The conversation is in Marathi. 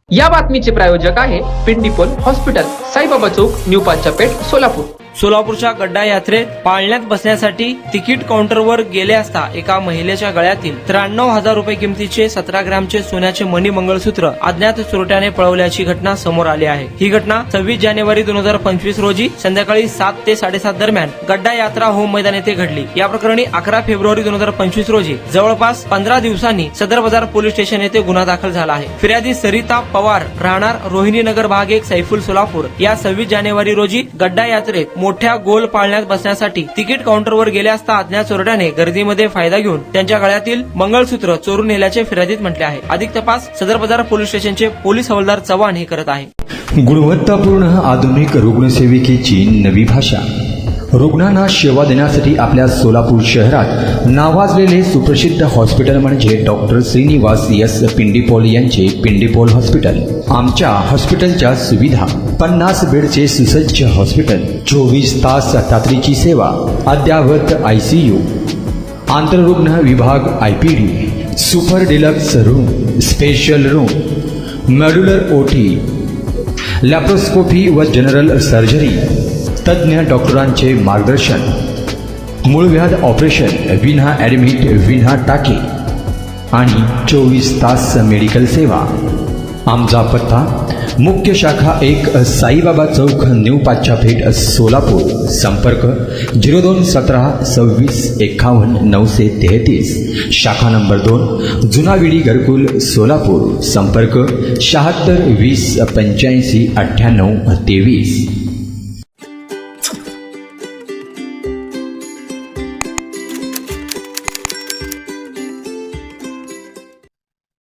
या बातमीचे प्रायोजक आहे पिंडीपोल हॉस्पिटल, साईबाबा चौक, न्यू पाचापेठ, सोलापूर। सोलापूरच्या गड्डा यात्रेत पाळण्यात बसण्यासाठी तिकीट काउंटरवर गेले असता एका महिलेच्या गळ्यातील 93,000 रुपये किमतीचे 17 ग्रॅमचे सोन्याचे मणी मंगळसूत्र अज्ञात चोरट्याने पळवल्याची घटना समोर आली आहे। ही घटना 26 जानेवारी 2025 रोजी संध्याकाळी 7 ते 7:30 दरम्यान गड्डा यात्रा होम मैदान येथे घडली। या प्रकरणी 11 फेब्रुवारी 2025 रोजी जवळपास 15 दिवसांनी सदर बाजार पोलीस स्टेशन येथे गुन्हा दाखल झाला आहे। फिर्यादी सरिता पवार राहणार रोहिणी नगर भाग 1 सैफुल सोलापूर या 26 जानेवारी रोजी गड्डा यात्रेत मोठ्या गोल पाळण्यात बसण्यासाठी तिकीट काउंटरवर गेले असता अज्ञात चोरट्याने गर्दीमध्ये फायदा घेऊन त्यांच्या गळ्यातील मंगळसूत्र चोरून नेल्याचे फिर्यादीत म्हटले आहे। अधिक तपास सदर बाजार पोलीस स्टेशनचे पोलीस हवालदार चव्हाण हे करत आहे। गुणवत्तापूर्ण आधुनिक रुग्णसेविकेची नवी भाषा। रुग्णांना सेवा देण्यासाठी आपल्या सोलापूर शहरात नावाजलेले सुप्रसिद्ध हॉस्पिटल म्हणजे डॉक्टर श्रीनिवास एस पिंडीपोल यांचे पिंडीपोल हॉस्पिटल। आमच्या हॉस्पिटलच्या सुविधा 50 बेडचे सुसज्ज हॉस्पिटल, 24 तास तातडीची सेवा, अद्ययावत ICU, आंतररुग्ण विभाग IPD, super deluxe room, special room, modular OT, laparoscopy व जनरल सर्जरी, तज्ञ डॉक्टरांचे मार्गदर्शन, मूळव्याध ऑपरेशन विना ॲडमिट विना टाके आणि 24 तास मेडिकल सेवा। आमचा पत्ता मुख्य शाखा 1 साईबाबा चौक, न्यू पाचापेठ, सोलापूर। संपर्क 0217 26 51 933। शाखा नंबर 2 जुनाविडी घरकुल, सोलापूर। संपर्क 76 20 85 98 23।